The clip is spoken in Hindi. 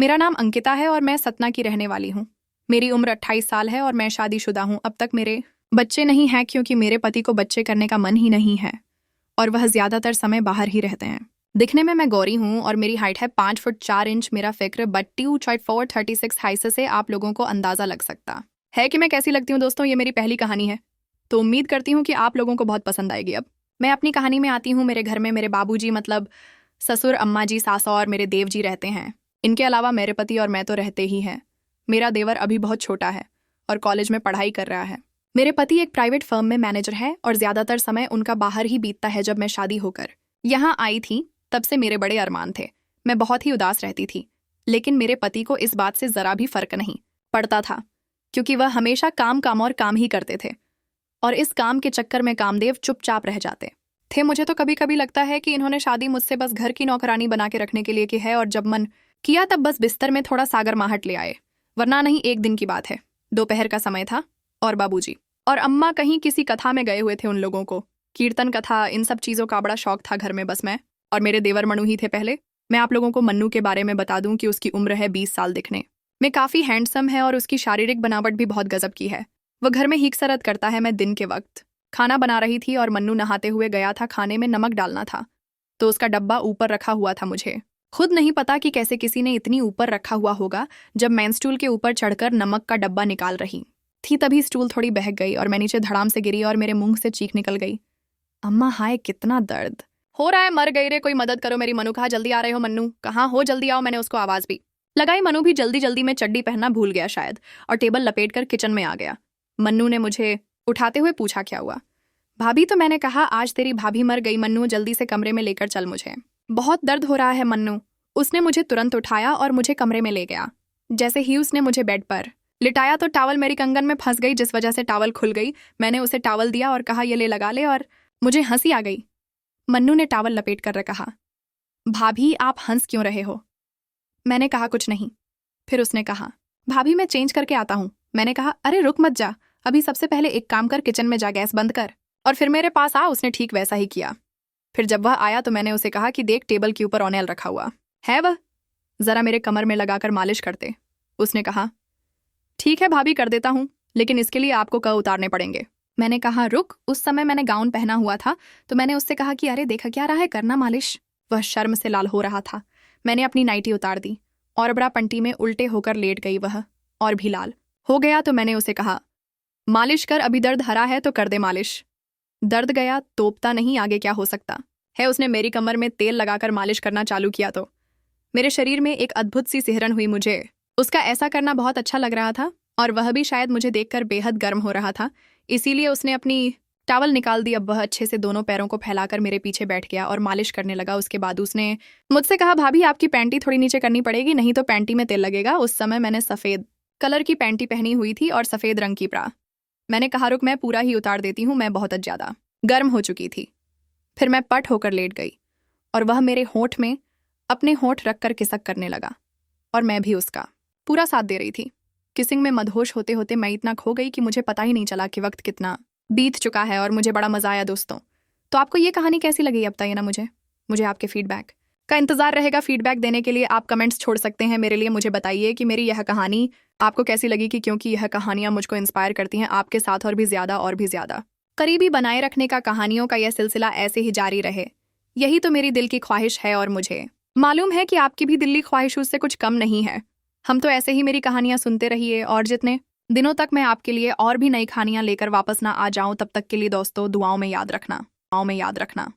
मेरा नाम अंकिता है और मैं सतना की रहने वाली हूँ। मेरी उम्र 28 साल है और मैं शादीशुदा हूँ। अब तक मेरे बच्चे नहीं हैं क्योंकि मेरे पति को बच्चे करने का मन ही नहीं है और वह ज़्यादातर समय बाहर ही रहते हैं। दिखने में मैं गौरी हूँ और मेरी हाइट है 5 फुट 4 इंच। मेरा फिक्र बट्टी ऊंचाई 436 हाइट से आप लोगों को अंदाज़ा लग सकता है कि मैं कैसी लगती हूँ। दोस्तों, ये मेरी पहली कहानी है, तो उम्मीद करती हूँ कि आप लोगों को बहुत पसंद आएगी। अब मैं अपनी कहानी में आती हूँ। मेरे घर में मेरे बाबूजी मतलब ससुर, अम्मा जी, सासा और मेरे देव जी रहते हैं। इनके अलावा मेरे पति और मैं तो रहते ही हैं। मेरा देवर अभी बहुत छोटा है और कॉलेज में पढ़ाई कर रहा है। मेरे पति एक प्राइवेट फर्म में मैनेजर है और ज़्यादातर समय उनका बाहर ही बीतता है। जब मैं शादी होकर यहाँ आई थी तब से मेरे बड़े अरमान थे। मैं बहुत ही उदास रहती थी, लेकिन मेरे पति को इस बात से ज़रा भी फर्क नहीं पड़ता था क्योंकि वह हमेशा काम काम और काम ही करते थे और इस काम के चक्कर में कामदेव चुपचाप रह जाते थे। मुझे तो कभी कभी लगता है कि इन्होंने शादी मुझसे बस घर की नौकरानी बना के रखने के लिए की है और जब मन किया तब बस बिस्तर में थोड़ा सागर माहट ले आए, वरना नहीं। एक दिन की बात है, दोपहर का समय था और बाबूजी और अम्मा कहीं किसी कथा में गए हुए थे। उन लोगों को कीर्तन कथा इन सब चीज़ों का बड़ा शौक था। घर में बस मैं और मेरे देवर मनु ही थे। पहले मैं आप लोगों को मन्नू के बारे में बता दूं कि उसकी उम्र है 20 साल दिखने में काफ़ी हैंडसम है और उसकी शारीरिक बनावट भी बहुत गजब की है। वह घर में हीक सरत करता है। मैं दिन के वक्त खाना बना रही थी और मन्नू नहाते हुए गया था। खाने में नमक डालना था तो उसका डब्बा ऊपर रखा हुआ था। मुझे खुद नहीं पता कि कैसे किसी ने इतनी ऊपर रखा हुआ होगा। जब मैं स्टूल के ऊपर चढ़कर नमक का डब्बा निकाल रही थी तभी स्टूल थोड़ी बहक गई और मैं नीचे धड़ाम से गिरी और मेरे मुंह से चीख निकल गई। अम्मा, हाय कितना दर्द हो रहा है, मर गई रे, कोई मदद करो मेरी। मनु कहा, जल्दी आ रहे हो मन्नू? कहाँ हो, जल्दी आओ। मैंने उसको आवाज़ भी लगाई। मनु भी जल्दी जल्दी में चड्डी पहनना भूल गया शायद और टेबल लपेट कर किचन में आ गया। मन्नू ने मुझे उठाते हुए पूछा, क्या हुआ भाभी? तो मैंने कहा, आज तेरी भाभी मर गई मन्नू, जल्दी से कमरे में लेकर चल, मुझे बहुत दर्द हो रहा है मन्नू। उसने मुझे तुरंत उठाया और मुझे कमरे में ले गया। जैसे ही उसने मुझे बेड पर लिटाया तो टावल मेरी कंगन में फंस गई, जिस वजह से टावल खुल गई। मैंने उसे टावल दिया और कहा, ये ले लगा ले, और मुझे हंसी आ गई। मन्नू ने टावल लपेट कर कहा, भाभी आप हंस क्यों रहे हो? मैंने कहा, कुछ नहीं। फिर उसने कहा, भाभी मैं चेंज करके आता हूँ। मैंने कहा, अरे रुक मत जा, अभी सबसे पहले एक काम कर, किचन में जा, गैस बंद कर और फिर मेरे पास आ। उसने ठीक वैसा ही किया। फिर जब वह आया तो मैंने उसे कहा कि देख, टेबल के ऊपर ऑनेल रखा हुआ है, वह ज़रा मेरे कमर में लगाकर मालिश करते। उसने कहा, ठीक है भाभी, कर देता हूँ, लेकिन इसके लिए आपको क उतारने पड़ेंगे। मैंने कहा, रुक। उस समय मैंने गाउन पहना हुआ था तो मैंने उससे कहा कि अरे देखा क्या रहा है, करना मालिश। वह शर्म से लाल हो रहा था। मैंने अपनी नाइटी उतार दी और बड़ा पंटी में उल्टे होकर लेट गई। वह और भी लाल हो गया तो मैंने उसे कहा, मालिश कर, अभी दर्द हरा है तो कर दे मालिश। दर्द गया, तोपता नहीं, आगे क्या हो सकता है। उसने मेरी कमर में तेल लगाकर मालिश करना चालू किया तो मेरे शरीर में एक अद्भुत सी सिहरन हुई। मुझे उसका ऐसा करना बहुत अच्छा लग रहा था और वह भी शायद मुझे देखकर बेहद गर्म हो रहा था, इसीलिए उसने अपनी टॉवल निकाल दी। अब वह अच्छे से दोनों पैरों को फैलाकर मेरे पीछे बैठ गया और मालिश करने लगा। उसके बाद उसने मुझसे कहा, भाभी आपकी पैंटी थोड़ी नीचे करनी पड़ेगी, नहीं तो पैंटी में तेल लगेगा। उस समय मैंने सफ़ेद कलर की पैंटी पहनी हुई थी और सफ़ेद रंग की ब्रा। मैंने कहा, रुक, मैं पूरा ही उतार देती हूँ, मैं बहुत ज़्यादा गर्म हो चुकी थी। फिर मैं पट होकर लेट गई और वह मेरे होंठ में अपने होंठ रखकर किसक करने लगा और मैं भी उसका पूरा साथ दे रही थी। किसिंग में मदहोश होते होते मैं इतना खो गई कि मुझे पता ही नहीं चला कि वक्त कितना बीत चुका है और मुझे बड़ा मज़ा आया। दोस्तों, तो आपको ये कहानी कैसी लगी अब बताइए ना। मुझे आपके फीडबैक का इंतज़ार रहेगा। फीडबैक देने के लिए आप कमेंट्स छोड़ सकते हैं मेरे लिए। मुझे बताइए कि मेरी यह कहानी आपको कैसी लगी, कि क्योंकि यह कहानियाँ मुझको इंस्पायर करती हैं आपके साथ और भी ज़्यादा करीबी बनाए रखने का। कहानियों का यह सिलसिला ऐसे ही जारी रहे, यही तो मेरी दिल की ख्वाहिश है और मुझे मालूम है कि आपकी भी दिल्ली ख्वाहिश उससे कुछ कम नहीं है। हम तो ऐसे ही मेरी कहानियां सुनते रहिए और जितने दिनों तक मैं आपके लिए और भी नई कहानियां लेकर वापस ना आ जाऊं, तब तक के लिए दोस्तों दुआओं में याद रखना।